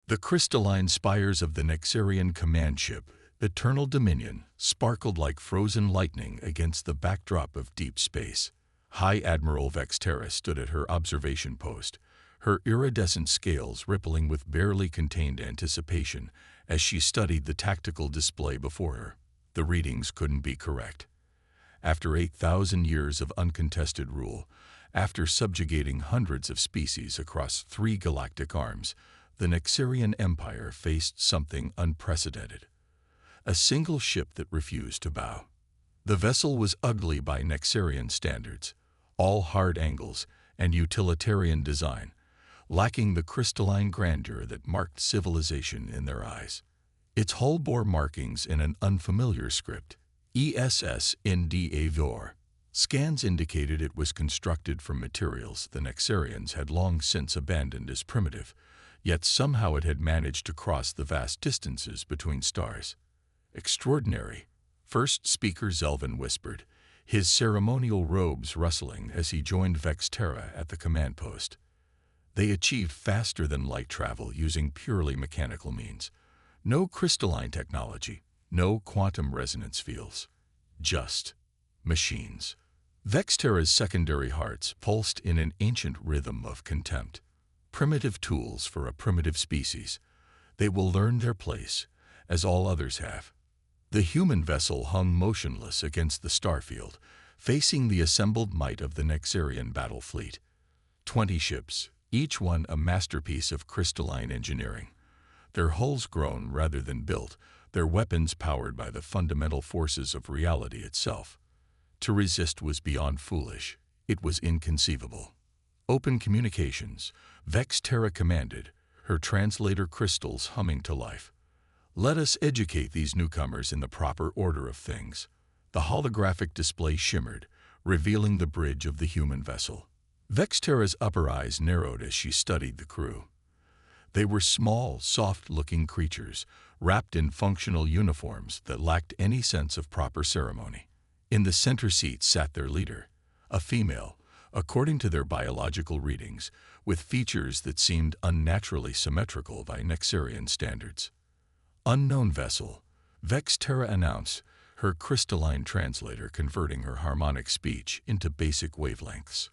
The crystalline spires of the Nexarian command ship, Eternal Dominion, sparkled like frozen lightning against the backdrop of deep space. High Admiral Vexterra stood at her observation post, her iridescent scales rippling with barely contained anticipation as she studied the tactical display before her. The readings couldn't be correct. After 8,000 years of uncontested rule, after subjugating hundreds of species across 3 galactic arms, the Nexarian Empire faced something unprecedented. A single ship that refused to bow. The vessel was ugly by Nexarian standards, all hard angles and utilitarian design, lacking the crystalline grandeur that marked civilization in their eyes. Its hull bore markings in an unfamiliar script, ESS NDA VOR. Scans indicated it was constructed from materials the Nexarians had long since abandoned as primitive, yet somehow it had managed to cross the vast distances between stars. Extraordinary, First Speaker Zelvin whispered, his ceremonial robes rustling as he joined Vexterra at the command post. They achieved faster-than-light travel using purely mechanical means. No crystalline technology, no quantum resonance fields. Just machines. Vexterra's secondary hearts pulsed in an ancient rhythm of contempt. Primitive tools for a primitive species. They will learn their place, as all others have. The human vessel hung motionless against the starfield, facing the assembled might of the Nexarian battle fleet. 20 ships, each one a masterpiece of crystalline engineering. Their hulls grown rather than built, their weapons powered by the fundamental forces of reality itself. To resist was beyond foolish. It was inconceivable. Open communications, Vexterra commanded, her translator crystals humming to life. Let us educate these newcomers in the proper order of things. The holographic display shimmered, revealing the bridge of the human vessel. Vexterra's upper eyes narrowed as she studied the crew. They were small, soft-looking creatures, wrapped in functional uniforms that lacked any sense of proper ceremony. In the center seat sat their leader, a female, according to their biological readings, with features that seemed unnaturally symmetrical by Nexarian standards. Unknown vessel, Vexterra announced, her crystalline translator converting her harmonic speech into basic wavelengths.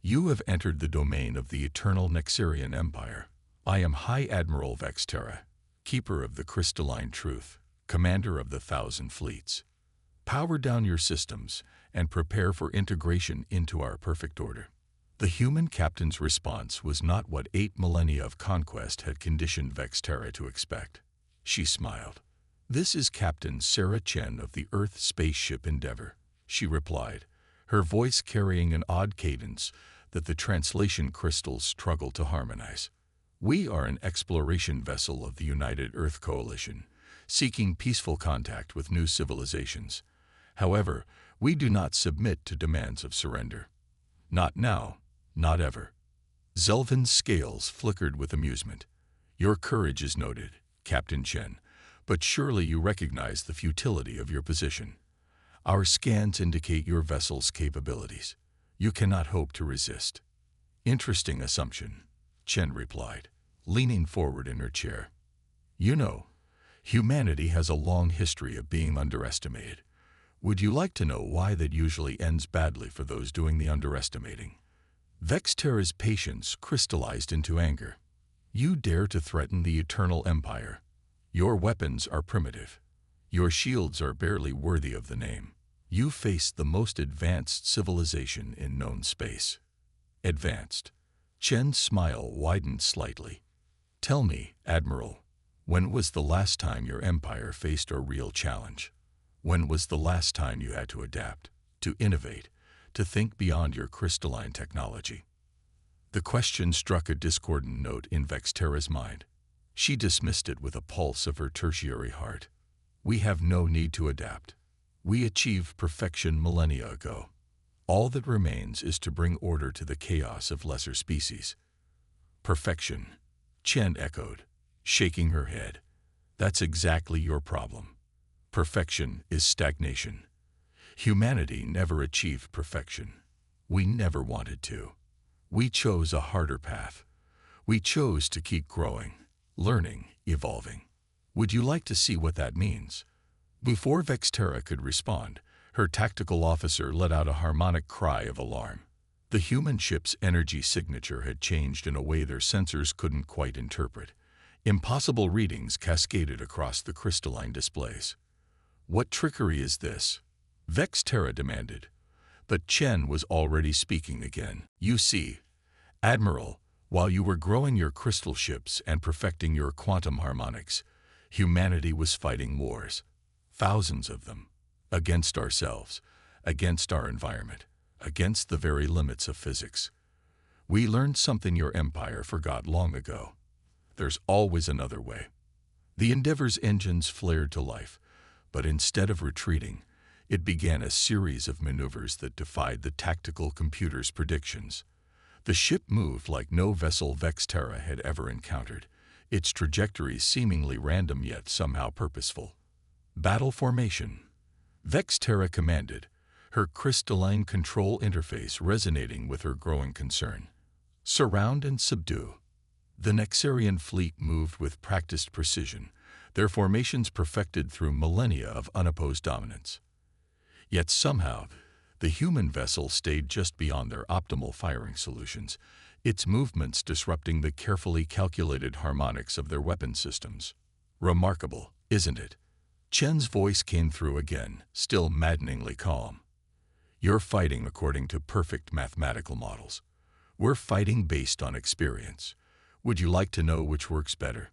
You have entered the domain of the eternal Nexarian Empire. I am High Admiral Vexterra, keeper of the crystalline truth, commander of the 1,000 fleets. Power down your systems and prepare for integration into our perfect order. The human captain's response was not what 8 millennia of conquest had conditioned Vexterra to expect. She smiled. This is Captain Sarah Chen of the Earth spaceship Endeavour, she replied, her voice carrying an odd cadence that the translation crystals struggled to harmonize. We are an exploration vessel of the United Earth Coalition, seeking peaceful contact with new civilizations. However, we do not submit to demands of surrender. Not now, not ever. Zelvin's scales flickered with amusement. Your courage is noted, Captain Chen, but surely you recognize the futility of your position. Our scans indicate your vessel's capabilities. You cannot hope to resist. Interesting assumption, Chen replied, leaning forward in her chair. You know, humanity has a long history of being underestimated. Would you like to know why that usually ends badly for those doing the underestimating? Vexterra's patience crystallized into anger. You dare to threaten the Eternal Empire. Your weapons are primitive. Your shields are barely worthy of the name. You face the most advanced civilization in known space. Advanced. Chen's smile widened slightly. Tell me, Admiral, when was the last time your empire faced a real challenge? When was the last time you had to adapt, to innovate, to think beyond your crystalline technology? The question struck a discordant note in Vexterra's mind. She dismissed it with a pulse of her tertiary heart. We have no need to adapt. We achieved perfection millennia ago. All that remains is to bring order to the chaos of lesser species. Perfection, Chen echoed, shaking her head. That's exactly your problem. Perfection is stagnation. Humanity never achieved perfection. We never wanted to. We chose a harder path. We chose to keep growing, learning, evolving. Would you like to see what that means? Before Vexterra could respond, her tactical officer let out a harmonic cry of alarm. The human ship's energy signature had changed in a way their sensors couldn't quite interpret. Impossible readings cascaded across the crystalline displays. "What trickery is this?" Vexterra demanded. But Chen was already speaking again. "You see, Admiral, while you were growing your crystal ships and perfecting your quantum harmonics, humanity was fighting wars. Thousands of them. Against ourselves, against our environment, against the very limits of physics. We learned something your empire forgot long ago. There's always another way." The Endeavor's engines flared to life, but instead of retreating, it began a series of maneuvers that defied the tactical computer's predictions. The ship moved like no vessel Vexterra had ever encountered, its trajectory seemingly random yet somehow purposeful. "Battle formation," Vexterra commanded, her crystalline control interface resonating with her growing concern. "Surround and subdue." The Nexarian fleet moved with practiced precision, their formations perfected through millennia of unopposed dominance. Yet somehow, the human vessel stayed just beyond their optimal firing solutions, its movements disrupting the carefully calculated harmonics of their weapon systems. "Remarkable, isn't it?" Chen's voice came through again, still maddeningly calm. "You're fighting according to perfect mathematical models. We're fighting based on experience. Would you like to know which works better?"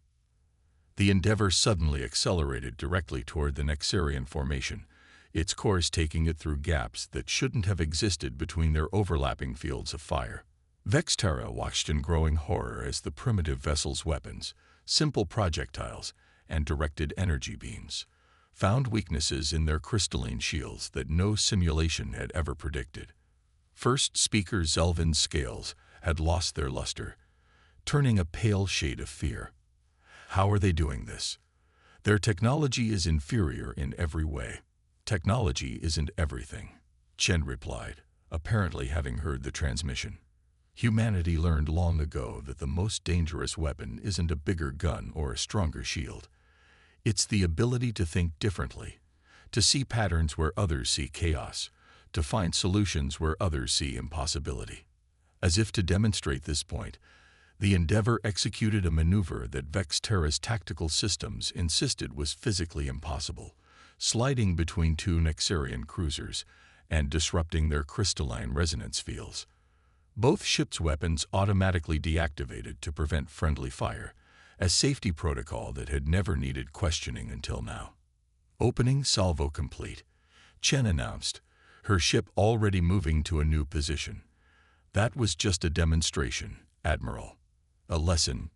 The Endeavor suddenly accelerated directly toward the Nexarian formation, its course taking it through gaps that shouldn't have existed between their overlapping fields of fire. Vexterra watched in growing horror as the primitive vessel's weapons, simple projectiles, and directed energy beams, found weaknesses in their crystalline shields that no simulation had ever predicted. First Speaker Zelvin's scales had lost their luster, turning a pale shade of fear. "How are they doing this? Their technology is inferior in every way." "Technology isn't everything," Chen replied, apparently having heard the transmission. "Humanity learned long ago that the most dangerous weapon isn't a bigger gun or a stronger shield. It's the ability to think differently, to see patterns where others see chaos, to find solutions where others see impossibility." As if to demonstrate this point, the Endeavor executed a maneuver that Vexterra's tactical systems insisted was physically impossible, sliding between two Nexarian cruisers and disrupting their crystalline resonance fields. Both ships' weapons automatically deactivated to prevent friendly fire, a safety protocol that had never needed questioning until now. "Opening salvo complete," Chen announced, her ship already moving to a new position. "That was just a demonstration, Admiral. A lesson,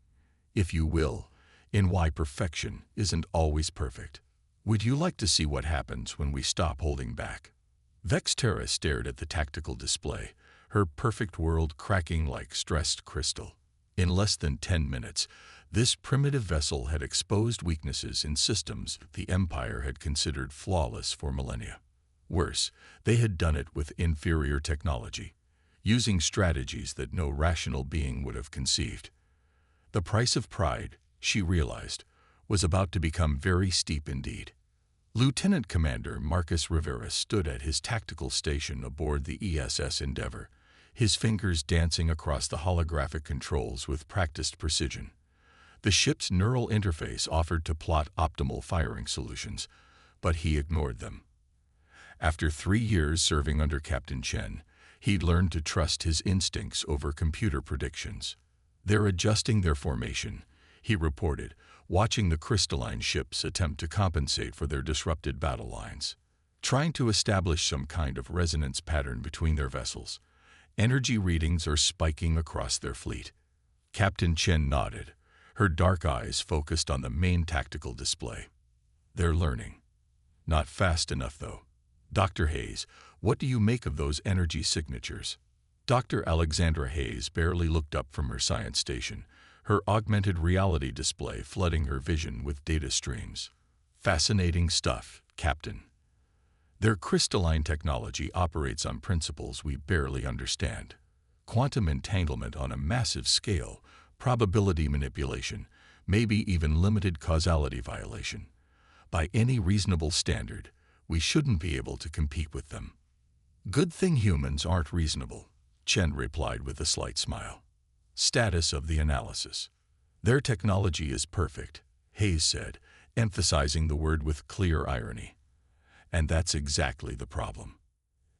if you will, in why perfection isn't always perfect. Would you like to see what happens when we stop holding back?" Vexterra stared at the tactical display, her perfect world cracking like stressed crystal. In less than 10 minutes, this primitive vessel had exposed weaknesses in systems the Empire had considered flawless for millennia. Worse, they had done it with inferior technology, using strategies that no rational being would have conceived. The price of pride, she realized, was about to become very steep indeed. Lieutenant Commander Marcus Rivera stood at his tactical station aboard the ESS Endeavor, his fingers dancing across the holographic controls with practiced precision. The ship's neural interface offered to plot optimal firing solutions, but he ignored them. After 3 years serving under Captain Chen, he'd learned to trust his instincts over computer predictions. "They're adjusting their formation," he reported, watching the crystalline ships attempt to compensate for their disrupted battle lines. "Trying to establish some kind of resonance pattern between their vessels. Energy readings are spiking across their fleet." Captain Chen nodded, her dark eyes focused on the main tactical display. "They're learning. Not fast enough, though. Dr. Hayes, what do you make of those energy signatures?" Dr. Alexandra Hayes barely looked up from her science station, her augmented reality display flooding her vision with data streams. "Fascinating stuff, Captain. Their crystalline technology operates on principles we barely understand. Quantum entanglement on a massive scale, probability manipulation, maybe even limited causality violation. By any reasonable standard, we shouldn't be able to compete with them. Good thing humans aren't reasonable, Chen replied with a slight smile. Status of the analysis. Their technology is perfect, Hayes said, emphasizing the word with clear irony. And that's exactly the problem.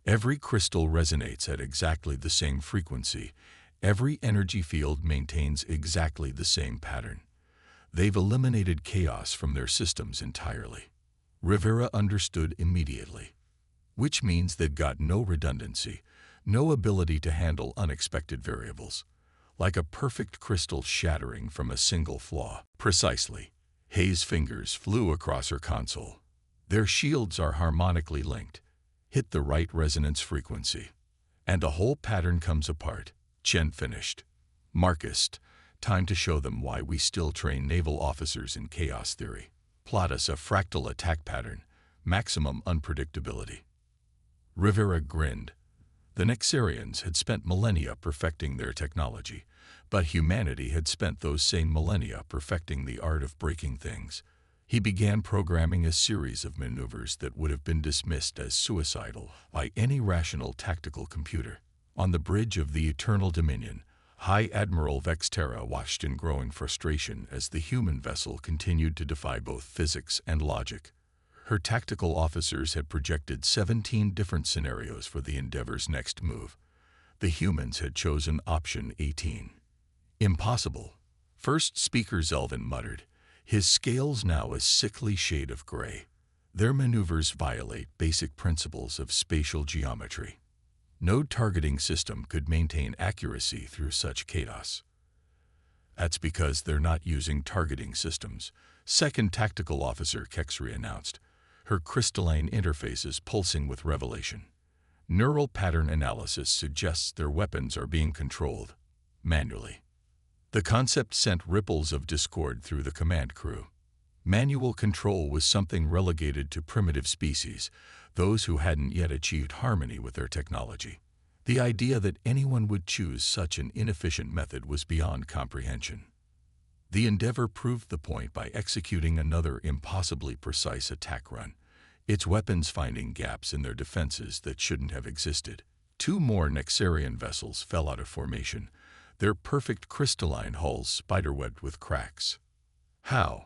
Every crystal resonates at exactly the same frequency. Every energy field maintains exactly the same pattern. They've eliminated chaos from their systems entirely. Rivera understood immediately. Which means they've got no redundancy, no ability to handle unexpected variables. Like a perfect crystal shattering from a single flaw. Precisely. Hayes' fingers flew across her console. Their shields are harmonically linked. Hit the right resonance frequency, and a whole pattern comes apart, Chen finished. Marcus, time to show them why we still train naval officers in chaos theory. Plot us a fractal attack pattern, maximum unpredictability. Rivera grinned. The Nexarians had spent millennia perfecting their technology, but humanity had spent those same millennia perfecting the art of breaking things. He began programming a series of maneuvers that would have been dismissed as suicidal by any rational tactical computer. On the bridge of the Eternal Dominion, High Admiral Vexterra watched in growing frustration as the human vessel continued to defy both physics and logic. Her tactical officers had projected 17 different scenarios for the Endeavor's next move. The humans had chosen option 18. Impossible. First Speaker Zelvin muttered, his scales now a sickly shade of gray. Their maneuvers violate basic principles of spatial geometry. No targeting system could maintain accuracy through such chaos. That's because they're not using targeting systems, Second Tactical Officer Kexri announced, her crystalline interfaces pulsing with revelation. Neural pattern analysis suggests their weapons are being controlled manually. The concept sent ripples of discord through the command crew. Manual control was something relegated to primitive species, those who hadn't yet achieved harmony with their technology. The idea that anyone would choose such an inefficient method was beyond comprehension. The Endeavor proved the point by executing another impossibly precise attack run, its weapons finding gaps in their defenses that shouldn't have existed. 2 more Nexarian vessels fell out of formation, their perfect crystalline hulls spiderwebbed with cracks. How?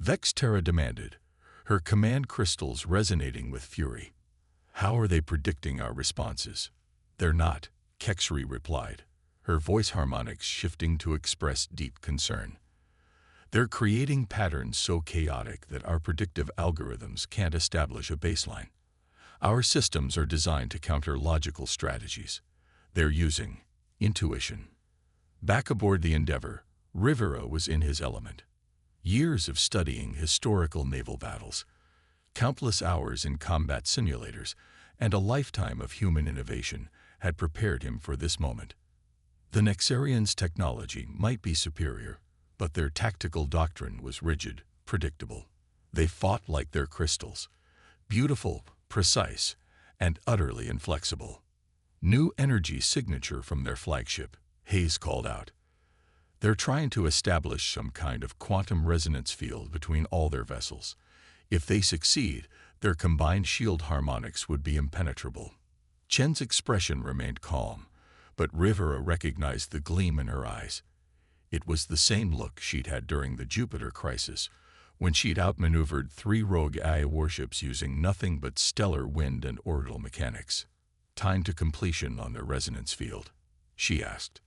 Vexterra demanded, her command crystals resonating with fury. How are they predicting our responses? They're not, Kexri replied, her voice harmonics shifting to express deep concern. They're creating patterns so chaotic that our predictive algorithms can't establish a baseline. Our systems are designed to counter logical strategies. They're using intuition. Back aboard the Endeavor, Rivera was in his element. Years of studying historical naval battles, countless hours in combat simulators, and a lifetime of human innovation had prepared him for this moment. The Nexarians' technology might be superior, but their tactical doctrine was rigid, predictable. They fought like their crystals, beautiful, precise, and utterly inflexible. New energy signature from their flagship, Hayes called out. They're trying to establish some kind of quantum resonance field between all their vessels. If they succeed, their combined shield harmonics would be impenetrable. Chen's expression remained calm, but Rivera recognized the gleam in her eyes. It was the same look she'd had during the Jupiter crisis, when she'd outmaneuvered 3 rogue AI warships using nothing but stellar wind and orbital mechanics. Time to completion on their resonance field, she asked.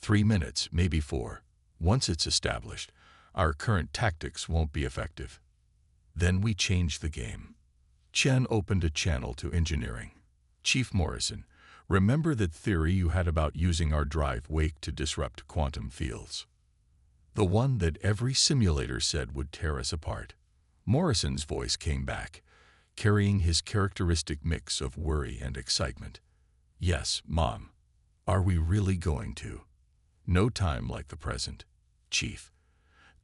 3 minutes, maybe 4. Once it's established, our current tactics won't be effective. Then we change the game. Chen opened a channel to engineering. Chief Morrison, remember that theory you had about using our drive wake to disrupt quantum fields? The one that every simulator said would tear us apart. Morrison's voice came back, carrying his characteristic mix of worry and excitement. Yes, Mom. Are we really going to? No time like the present, Chief.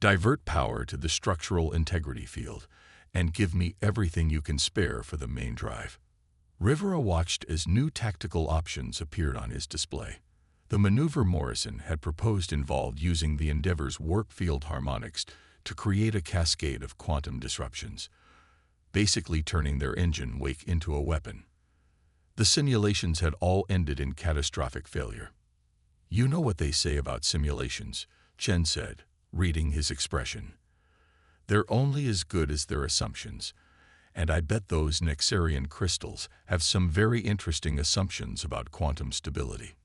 Divert power to the structural integrity field, and give me everything you can spare for the main drive. Rivera watched as new tactical options appeared on his display. The maneuver Morrison had proposed involved using the Endeavour's warp field harmonics to create a cascade of quantum disruptions, basically turning their engine wake into a weapon. The simulations had all ended in catastrophic failure. "You know what they say about simulations," Chen said, reading his expression. "They're only as good as their assumptions, and I bet those Nexarian crystals have some very interesting assumptions about quantum stability."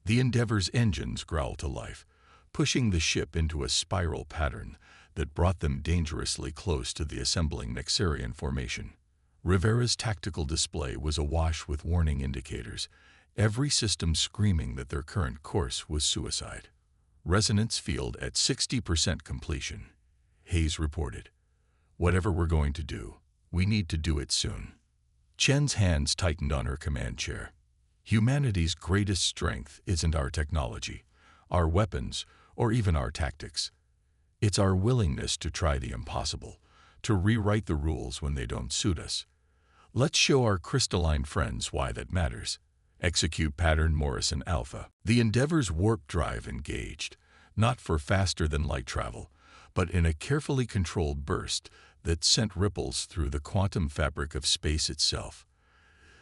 The Endeavour's engines growled to life, pushing the ship into a spiral pattern that brought them dangerously close to the assembling Nexarian formation. Rivera's tactical display was awash with warning indicators, every system screaming that their current course was suicide. "Resonance field at 60% completion," Hayes reported. "Whatever we're going to do, we need to do it soon." Chen's hands tightened on her command chair. "Humanity's greatest strength isn't our technology, our weapons, or even our tactics. It's our willingness to try the impossible, to rewrite the rules when they don't suit us. Let's show our crystalline friends why that matters." Execute pattern Morrison Alpha. The Endeavour's warp drive engaged, not for faster-than-light travel, but in a carefully controlled burst that sent ripples through the quantum fabric of space itself.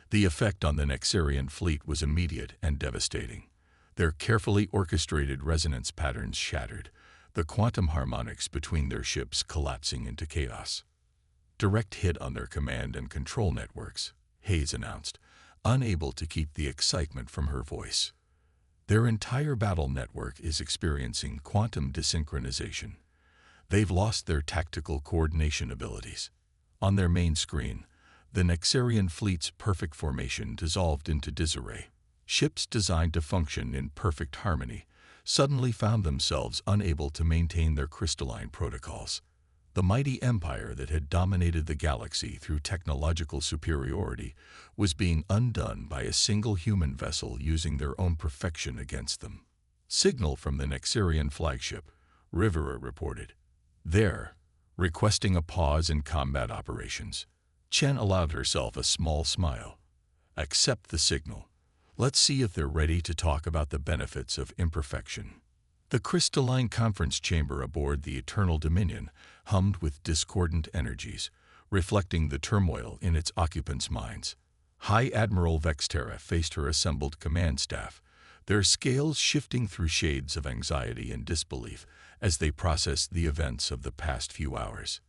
The effect on the Nexarian fleet was immediate and devastating. Their carefully orchestrated resonance patterns shattered, the quantum harmonics between their ships collapsing into chaos. "Direct hit on their command and control networks," Hayes announced, unable to keep the excitement from her voice. "Their entire battle network is experiencing quantum desynchronization. They've lost their tactical coordination abilities." On their main screen, the Nexarian fleet's perfect formation dissolved into disarray. Ships designed to function in perfect harmony suddenly found themselves unable to maintain their crystalline protocols. The mighty empire that had dominated the galaxy through technological superiority was being undone by a single human vessel using their own perfection against them. "Signal from the Nexarian flagship," Rivera reported. "There, requesting a pause in combat operations." Chen allowed herself a small smile. "Accept the signal. Let's see if they're ready to talk about the benefits of imperfection." The crystalline conference chamber aboard the Eternal Dominion hummed with discordant energies, reflecting the turmoil in its occupants' minds. High Admiral Vexterra faced her assembled command staff, their scales shifting through shades of anxiety and disbelief as they processed the events of the past few hours.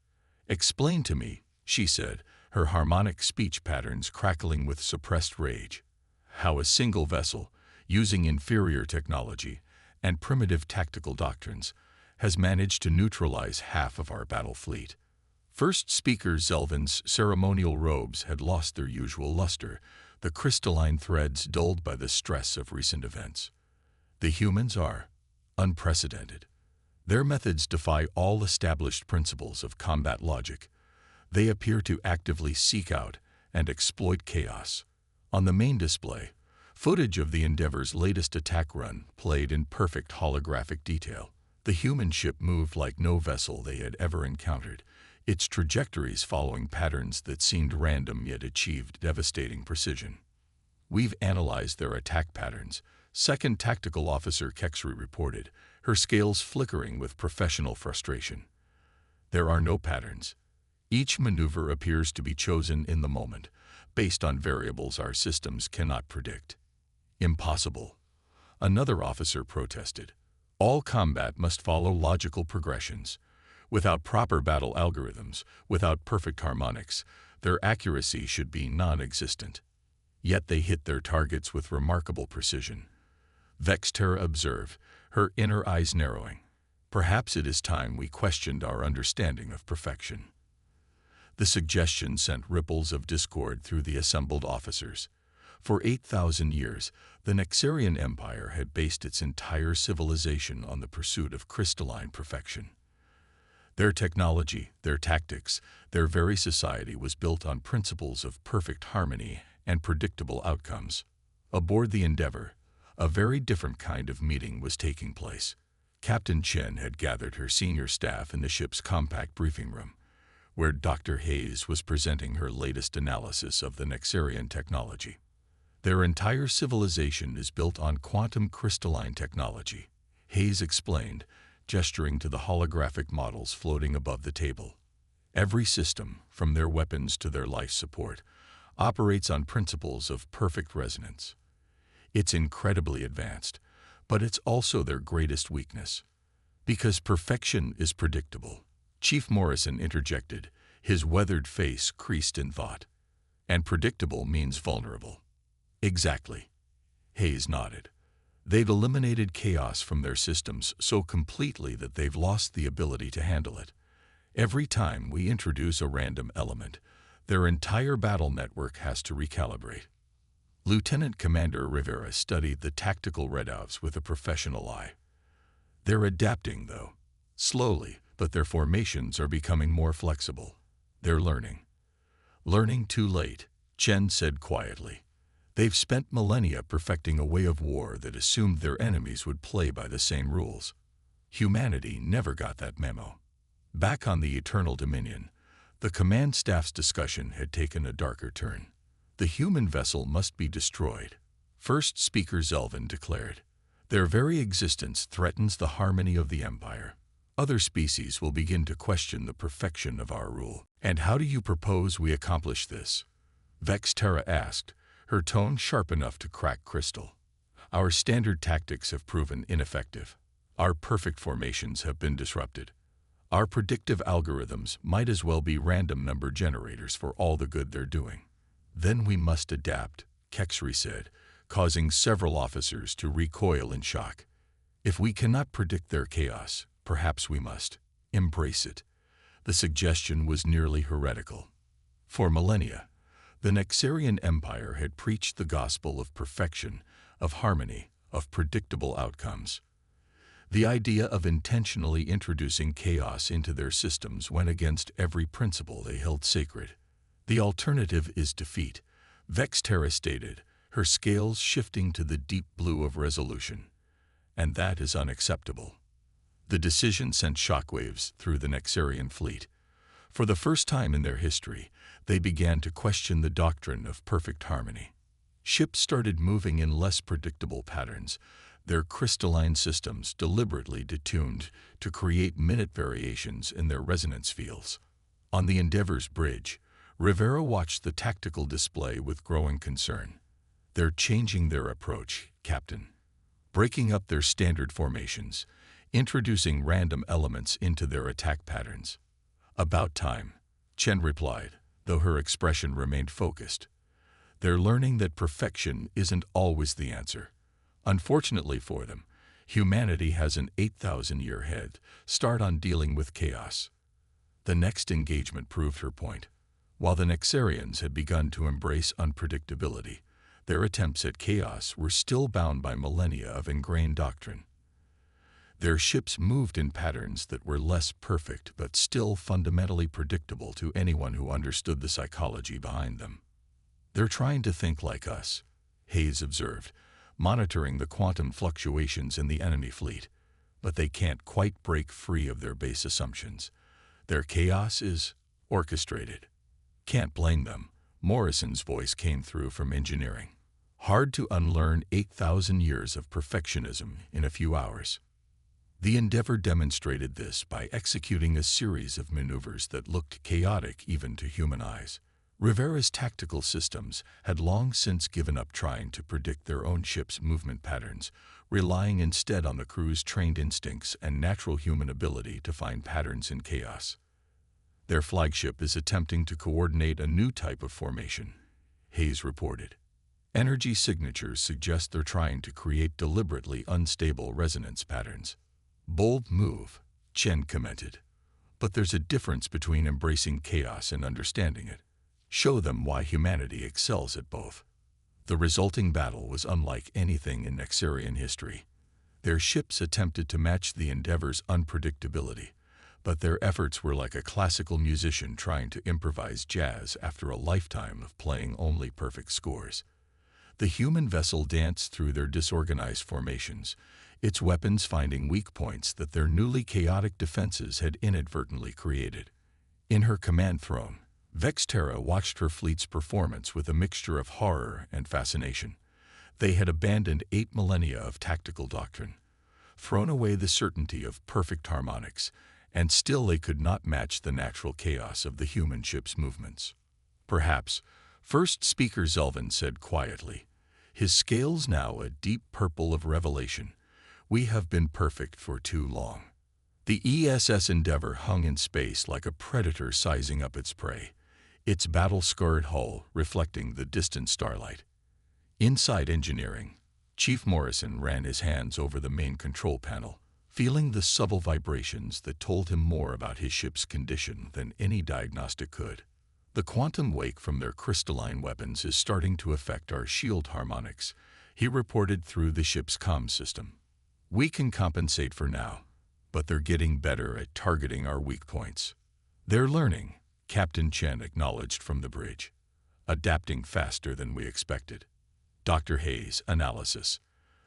"Explain to me," she said, her harmonic speech patterns crackling with suppressed rage, "how a single vessel, using inferior technology and primitive tactical doctrines, has managed to neutralize half of our battle fleet." First speaker Zelvin's ceremonial robes had lost their usual luster, the crystalline threads dulled by the stress of recent events. "The humans are unprecedented. Their methods defy all established principles of combat logic. They appear to actively seek out and exploit chaos." On the main display, footage of the Endeavour's latest attack run played in perfect holographic detail. The human ship moved like no vessel they had ever encountered, its trajectories following patterns that seemed random yet achieved devastating precision. "We've analyzed their attack patterns," Second Tactical Officer Kexry reported, her scales flickering with professional frustration. "There are no patterns. Each maneuver appears to be chosen in the moment, based on variables our systems cannot predict." "Impossible," another officer protested. "All combat must follow logical progressions. Without proper battle algorithms, without perfect harmonics, their accuracy should be non-existent." Yet they hit their targets with remarkable precision, Vexterra observed, her inner eyes narrowing. "Perhaps it is time we questioned our understanding of perfection." The suggestion sent ripples of discord through the assembled officers. For 8,000 years, the Nexarian Empire had based its entire civilization on the pursuit of crystalline perfection. Their technology, their tactics, their very society was built on principles of perfect harmony and predictable outcomes. Aboard the Endeavour, a very different kind of meeting was taking place. Captain Chen had gathered her senior staff in the ship's compact briefing room, where Dr. Hayes was presenting her latest analysis of the Nexarian technology. Their entire civilization is built on quantum crystalline technology, Hayes explained, gesturing to the holographic models floating above the table. Every system, from their weapons to their life support, operates on principles of perfect resonance. It's incredibly advanced, but it's also their greatest weakness. Because perfection is predictable, Chief Morrison interjected, his weathered face creased in thought. And predictable means vulnerable. Exactly. Hayes nodded. They've eliminated chaos from their systems so completely that they've lost the ability to handle it. Every time we introduce a random element, their entire battle network has to recalibrate. Lieutenant Commander Rivera studied the tactical redouts with a professional eye. They're adapting, though. Slowly, but their formations are becoming more flexible. They're learning. Learning too late, Chen said quietly. They've spent millennia perfecting a way of war that assumed their enemies would play by the same rules. Humanity never got that memo. Back on the Eternal Dominion, the command staff's discussion had taken a darker turn. The human vessel must be destroyed. First Speaker Zelvin declared. Their very existence threatens the harmony of the Empire. Other species will begin to question the perfection of our rule. And how do you propose we accomplish this? Vexterra asked, her tone sharp enough to crack crystal. Our standard tactics have proven ineffective. Our perfect formations have been disrupted. Our predictive algorithms might as well be random number generators for all the good they're doing. Then we must adapt, Kexry said, causing several officers to recoil in shock. If we cannot predict their chaos, perhaps we must embrace it. The suggestion was nearly heretical. For millennia, the Nexarian Empire had preached the gospel of perfection, of harmony, of predictable outcomes. The idea of intentionally introducing chaos into their systems went against every principle they held sacred. The alternative is defeat, Vexterra stated, her scales shifting to the deep blue of resolution. And that is unacceptable. The decision sent shockwaves through the Nexarian fleet. For the first time in their history, they began to question the doctrine of perfect harmony. Ships started moving in less predictable patterns, their crystalline systems deliberately detuned to create minute variations in their resonance fields. On the Endeavor's bridge, Rivera watched the tactical display with growing concern. They're changing their approach, Captain. Breaking up their standard formations, introducing random elements into their attack patterns. About time, Chen replied, though her expression remained focused. They're learning that perfection isn't always the answer. Unfortunately for them, humanity has an 8,000-year head start on dealing with chaos. The next engagement proved her point. While the Nexarians had begun to embrace unpredictability, their attempts at chaos were still bound by millennia of ingrained doctrine. Their ships moved in patterns that were less perfect but still fundamentally predictable to anyone who understood the psychology behind them. They're trying to think like us, Hayes observed, monitoring the quantum fluctuations in the enemy fleet, but they can't quite break free of their base assumptions. Their chaos is orchestrated. Can't blame them. Morrison's voice came through from engineering. Hard to unlearn 8,000 years of perfectionism in a few hours. The Endeavor demonstrated this by executing a series of maneuvers that looked chaotic even to human eyes. Rivera's tactical systems had long since given up trying to predict their own ship's movement patterns, relying instead on the crew's trained instincts and natural human ability to find patterns in chaos. Their flagship is attempting to coordinate a new type of formation, Hayes reported. Energy signatures suggest they're trying to create deliberately unstable resonance patterns. Bold move, Chen commented. But there's a difference between embracing chaos and understanding it. Show them why humanity excels at both. The resulting battle was unlike anything in Nexarian history. Their ships attempted to match the Endeavor's unpredictability, but their efforts were like a classical musician trying to improvise jazz after a lifetime of playing only perfect scores. The human vessel danced through their disorganized formations, its weapons finding weak points that their newly chaotic defenses had inadvertently created. In her command throne, Vexterra watched her fleet's performance with a mixture of horror and fascination. They had abandoned 8 millennia of tactical doctrine, thrown away the certainty of perfect harmonics, and still they could not match the natural chaos of the human ship's movements. Perhaps, first speaker Zelvin said quietly, his scales now a deep purple of revelation, "We have been perfect for too long." The ESS Endeavour hung in space like a predator sizing up its prey, its battle-scarred hull reflecting the distant starlight. Inside engineering, Chief Morrison ran his hands over the main control panel, feeling the subtle vibrations that told him more about his ship's condition than any diagnostic could. "The quantum wake from their crystalline weapons is starting to affect our shield harmonics," he reported through the ship's comm system. "We can compensate for now, but they're getting better at targeting our weak points." "They're learning," Captain Chen acknowledged from the bridge. "Adapting faster than we expected." Dr. Hayes, analysis.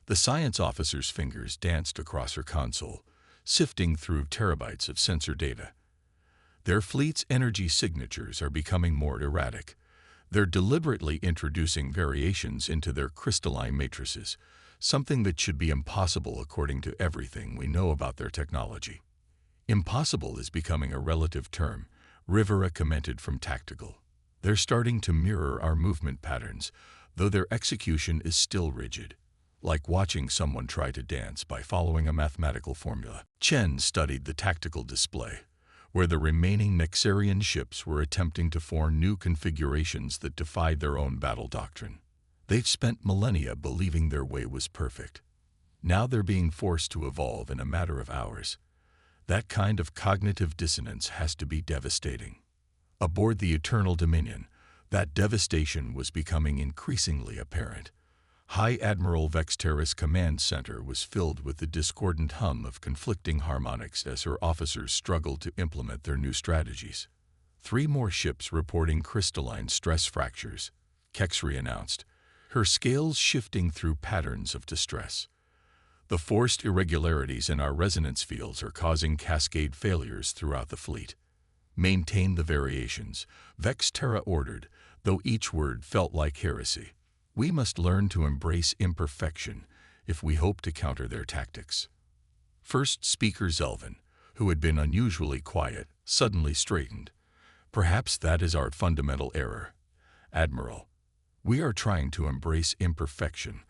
The science officer's fingers danced across her console, sifting through terabytes of sensor data. Their fleet's energy signatures are becoming more erratic. They're deliberately introducing variations into their crystalline matrices, something that should be impossible according to everything we know about their technology. "Impossible is becoming a relative term," Rivera commented from Tactical. "They're starting to mirror our movement patterns, though their execution is still rigid, like watching someone try to dance by following a mathematical formula." Chen studied the tactical display, where the remaining Nexarian ships were attempting to form new configurations that defied their own battle doctrine. They've spent millennia believing their way was perfect. Now they're being forced to evolve in a matter of hours. That kind of cognitive dissonance has to be devastating. Aboard the Eternal Dominion, that devastation was becoming increasingly apparent. High Admiral Vexterra's command center was filled with the discordant hum of conflicting harmonics as her officers struggled to implement their new strategies. 3 more ships reporting crystalline stress fractures, Kexri announced, her scales shifting through patterns of distress. "The forced irregularities in our resonance fields are causing cascade failures throughout the fleet. Maintain the variations," Vexterra ordered, though each word felt like heresy. "We must learn to embrace imperfection if we hope to counter their tactics." First speaker Zelvin, who had been unusually quiet, suddenly straightened. "Perhaps that is our fundamental error, Admiral. We are trying to embrace imperfection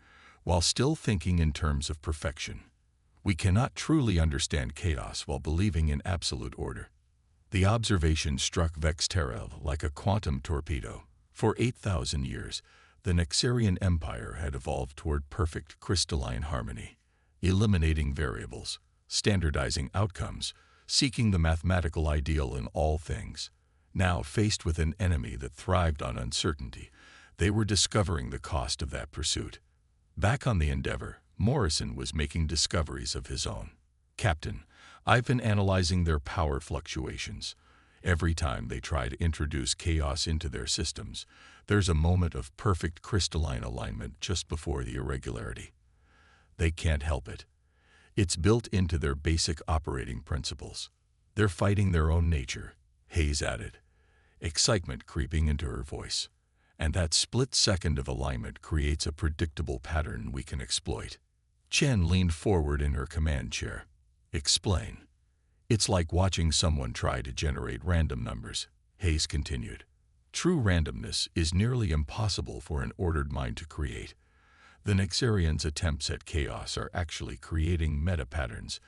while still thinking in terms of perfection. We cannot truly understand chaos while believing in absolute order." The observation struck Vexterra like a quantum torpedo. For 8,000 years, the Nexarian Empire had evolved toward perfect crystalline harmony, eliminating variables, standardizing outcomes, seeking the mathematical ideal in all things. Now, faced with an enemy that thrived on uncertainty, they were discovering the cost of that pursuit. Back on the Endeavour, Morrison was making discoveries of his own. "Captain, I've been analyzing their power fluctuations. Every time they try to introduce chaos into their systems, there's a moment of perfect crystalline alignment just before the irregularity. They can't help it. It's built into their basic operating principles. They're fighting their own nature," Hayes added, excitement creeping into her voice. "And that split second of alignment creates a predictable pattern we can exploit." Chen leaned forward in her command chair. "Explain." "It's like watching someone try to generate random numbers," Hayes continued. "True randomness is nearly impossible for an ordered mind to create. The Nexarians' attempts at chaos are actually creating meta-patterns.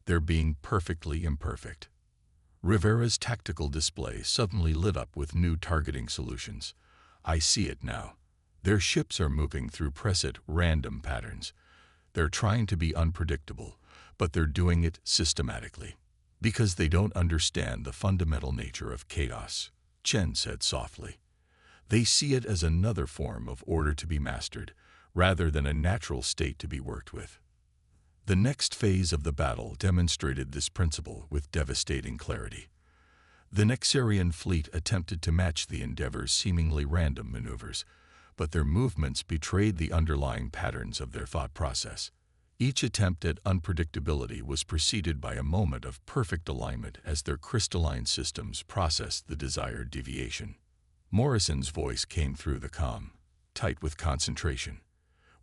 They're being perfectly imperfect." Rivera's tactical display suddenly lit up with new targeting solutions. "I see it now. Their ships are moving through preset random patterns. They're trying to be unpredictable, but they're doing it systematically. Because they don't understand the fundamental nature of chaos," Chen said softly. "They see it as another form of order to be mastered, rather than a natural state to be worked with." The next phase of the battle demonstrated this principle with devastating clarity. The Nexarian fleet attempted to match the Endeavour's seemingly random maneuvers, but their movements betrayed the underlying patterns of their thought process. Each attempt at unpredictability was preceded by a moment of perfect alignment as their crystalline systems processed the desired deviation. Morrison's voice came through the comm, tight with concentration.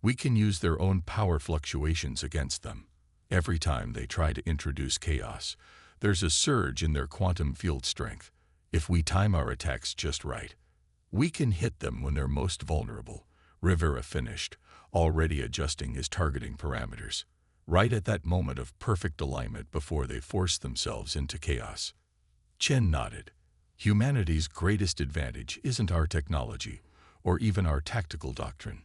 We can use their own power fluctuations against them. Every time they try to introduce chaos, there's a surge in their quantum field strength. If we time our attacks just right, we can hit them when they're most vulnerable. Rivera finished, already adjusting his targeting parameters, right at that moment of perfect alignment before they force themselves into chaos. Chen nodded. Humanity's greatest advantage isn't our technology, or even our tactical doctrine.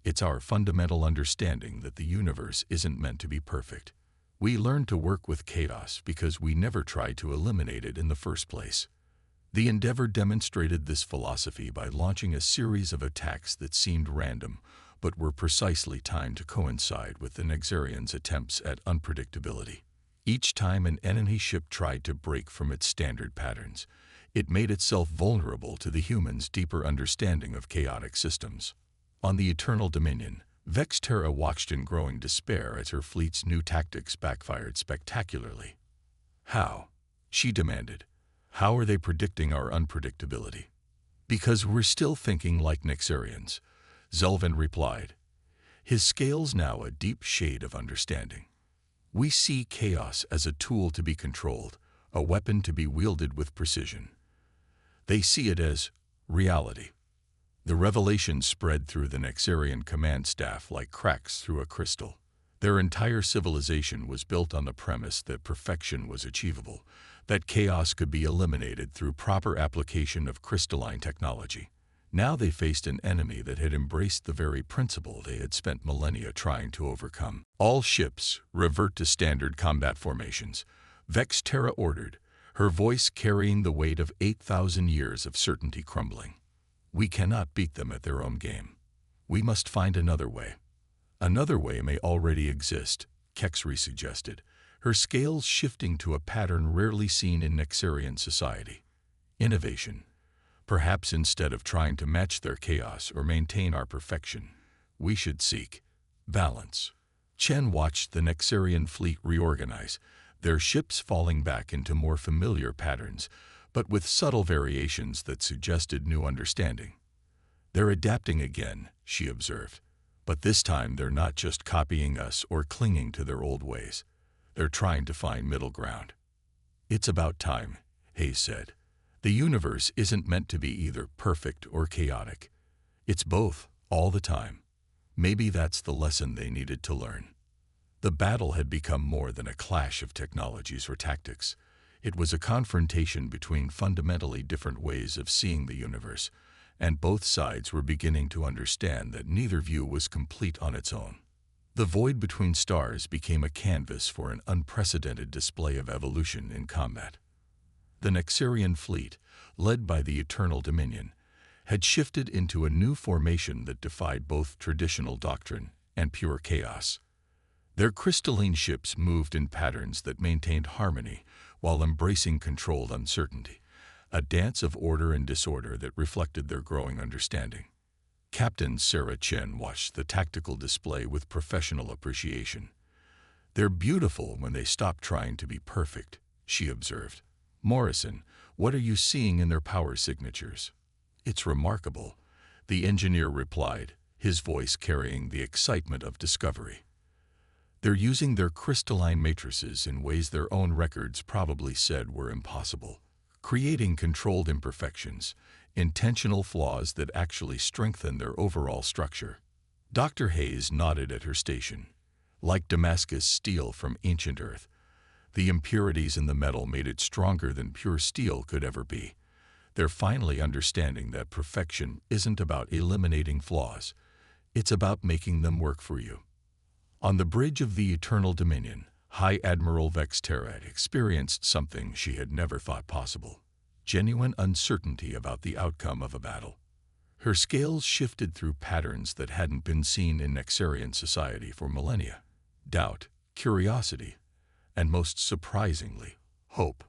It's our fundamental understanding that the universe isn't meant to be perfect. We learn to work with chaos because we never tried to eliminate it in the first place. The Endeavor demonstrated this philosophy by launching a series of attacks that seemed random, but were precisely timed to coincide with the Nexarians' attempts at unpredictability. Each time an enemy ship tried to break from its standard patterns, it made itself vulnerable to the humans' deeper understanding of chaotic systems. On the Eternal Dominion, Vexterra watched in growing despair as her fleet's new tactics backfired spectacularly. How? She demanded. How are they predicting our unpredictability? Because we're still thinking like Nexarians, Zelvin replied, his scales now a deep shade of understanding. We see chaos as a tool to be controlled, a weapon to be wielded with precision. They see it as reality. The revelation spread through the Nexarian command staff like cracks through a crystal. Their entire civilization was built on the premise that perfection was achievable, that chaos could be eliminated through proper application of crystalline technology. Now they faced an enemy that had embraced the very principle they had spent millennia trying to overcome. All ships revert to standard combat formations, Vexterra ordered, her voice carrying the weight of 8,000 years of certainty crumbling. We cannot beat them at their own game. We must find another way. Another way may already exist, Kexri suggested, her scales shifting to a pattern rarely seen in Nexarian society. Innovation. Perhaps instead of trying to match their chaos or maintain our perfection, we should seek balance. Chen watched the Nexarian fleet reorganize, their ships falling back into more familiar patterns, but with subtle variations that suggested new understanding. They're adapting again, she observed. But this time they're not just copying us or clinging to their old ways. They're trying to find middle ground. It's about time, Hayes said. The universe isn't meant to be either perfect or chaotic. It's both, all the time. Maybe that's the lesson they needed to learn. The battle had become more than a clash of technologies or tactics. It was a confrontation between fundamentally different ways of seeing the universe, and both sides were beginning to understand that neither view was complete on its own. The void between stars became a canvas for an unprecedented display of evolution in combat. The Nexarian fleet, led by the Eternal Dominion, had shifted into a new formation that defied both traditional doctrine and pure chaos. Their crystalline ships moved in patterns that maintained harmony while embracing controlled uncertainty, a dance of order and disorder that reflected their growing understanding. Captain Sarah Chen watched the tactical display with professional appreciation. They're beautiful when they stop trying to be perfect, she observed. Morrison, what are you seeing in their power signatures? It's remarkable, the engineer replied, his voice carrying the excitement of discovery. They're using their crystalline matrices in ways their own records probably said were impossible, creating controlled imperfections, intentional flaws that actually strengthen their overall structure. Dr. Hayes nodded at her station. Like Damascus steel from ancient Earth, the impurities in the metal made it stronger than pure steel could ever be. They're finally understanding that perfection isn't about eliminating flaws. It's about making them work for you. On the bridge of the Eternal Dominion, High Admiral Vexterra experienced something she had never thought possible: genuine uncertainty about the outcome of a battle. Her scales shifted through patterns that hadn't been seen in Nexarian society for millennia. Doubt, curiosity, and most surprisingly, hope.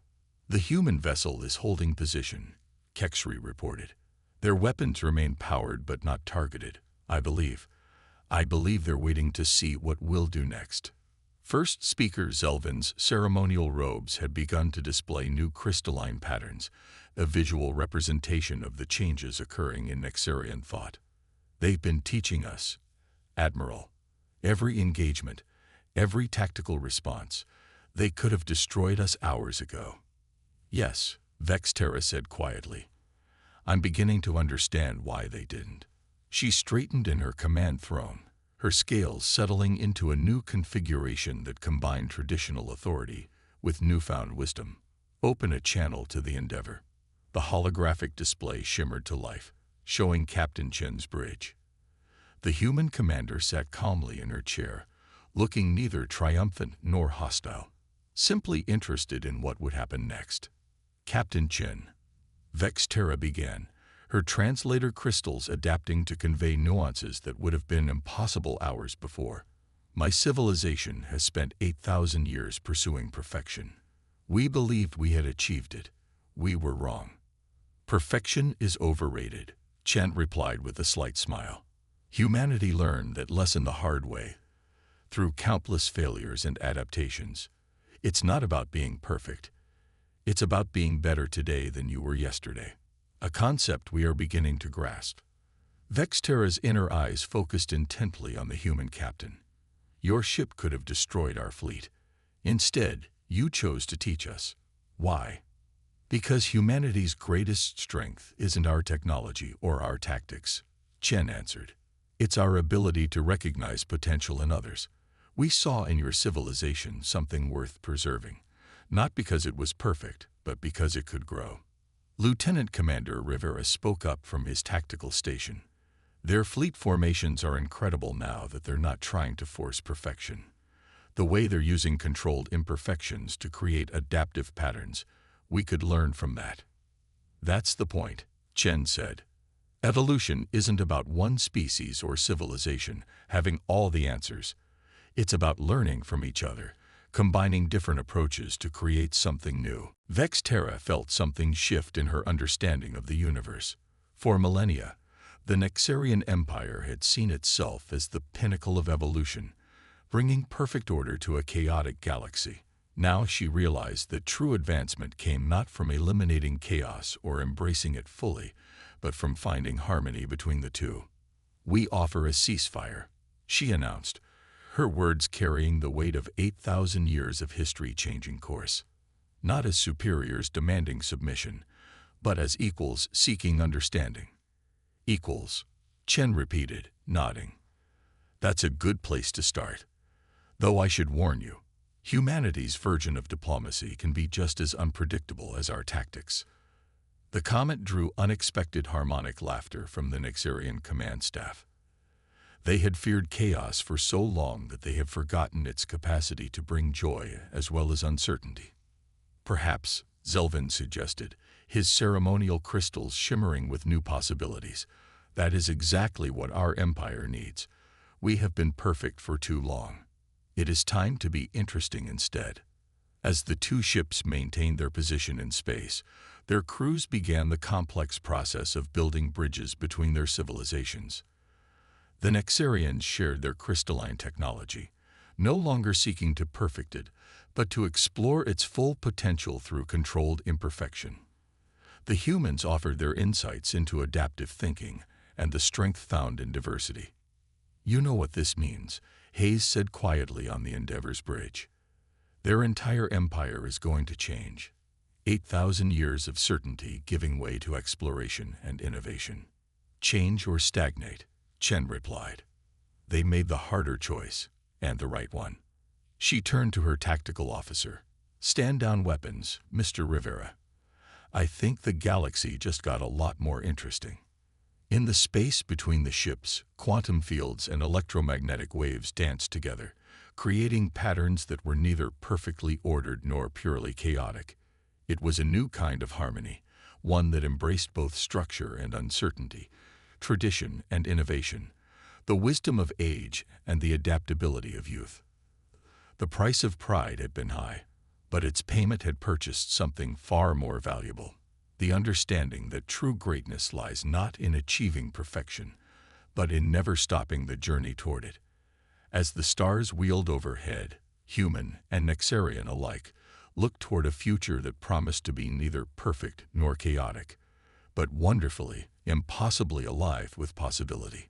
The human vessel is holding position, Kexri reported. Their weapons remain powered but not targeted, I believe. I believe they're waiting to see what we'll do next. First speaker Zelvin's ceremonial robes had begun to display new crystalline patterns, a visual representation of the changes occurring in Nexarian thought. They've been teaching us, Admiral. Every engagement, every tactical response, they could have destroyed us hours ago. Yes, Vexterra said quietly. I'm beginning to understand why they didn't. She straightened in her command throne, her scales settling into a new configuration that combined traditional authority with newfound wisdom. Open a channel to the Endeavor. The holographic display shimmered to life, showing Captain Chen's bridge. The human commander sat calmly in her chair, looking neither triumphant nor hostile, simply interested in what would happen next. Captain Chen. Vexterra began, her translator crystals adapting to convey nuances that would have been impossible hours before. My civilization has spent 8,000 years pursuing perfection. We believed we had achieved it. We were wrong. Perfection is overrated, Chen replied with a slight smile. Humanity learned that lesson the hard way, through countless failures and adaptations. It's not about being perfect. It's about being better today than you were yesterday. A concept we are beginning to grasp. Vexterra's inner eyes focused intently on the human captain. Your ship could have destroyed our fleet. Instead, you chose to teach us. Why? Because humanity's greatest strength isn't our technology or our tactics, Chen answered. It's our ability to recognize potential in others. We saw in your civilization something worth preserving, not because it was perfect, but because it could grow. Lieutenant Commander Rivera spoke up from his tactical station. Their fleet formations are incredible now that they're not trying to force perfection. The way they're using controlled imperfections to create adaptive patterns, we could learn from that. That's the point, Chen said. Evolution isn't about one species or civilization having all the answers. It's about learning from each other, combining different approaches to create something new. Vexterra felt something shift in her understanding of the universe. For millennia, the Nexarian Empire had seen itself as the pinnacle of evolution, bringing perfect order to a chaotic galaxy. Now she realized that true advancement came not from eliminating chaos or embracing it fully, but from finding harmony between the two. We offer a ceasefire, she announced, her words carrying the weight of 8,000 years of history changing course. Not as superiors demanding submission, but as equals seeking understanding. Equals, Chen repeated, nodding. That's a good place to start. Though I should warn you, humanity's version of diplomacy can be just as unpredictable as our tactics. The comment drew unexpected harmonic laughter from the Nexarian command staff. They had feared chaos for so long that they have forgotten its capacity to bring joy as well as uncertainty. Perhaps, Zelvin suggested, his ceremonial crystals shimmering with new possibilities. That is exactly what our empire needs. We have been perfect for too long. It is time to be interesting instead. As the two ships maintained their position in space, their crews began the complex process of building bridges between their civilizations. The Nexarians shared their crystalline technology, no longer seeking to perfect it, but to explore its full potential through controlled imperfection. The humans offered their insights into adaptive thinking and the strength found in diversity. You know what this means, Hayes said quietly on the Endeavor's bridge. Their entire empire is going to change. 8,000 years of certainty giving way to exploration and innovation. Change or stagnate, Chen replied. They made the harder choice, and the right one. She turned to her tactical officer. Stand down weapons, Mr. Rivera. I think the galaxy just got a lot more interesting. In the space between the ships, quantum fields and electromagnetic waves danced together, creating patterns that were neither perfectly ordered nor purely chaotic. It was a new kind of harmony, one that embraced both structure and uncertainty, tradition and innovation, the wisdom of age and the adaptability of youth. The price of pride had been high, but its payment had purchased something far more valuable, the understanding that true greatness lies not in achieving perfection, but in never stopping the journey toward it. As the stars wheeled overhead, human and Nexarian alike, looked toward a future that promised to be neither perfect nor chaotic, but wonderfully, impossibly alive with possibility.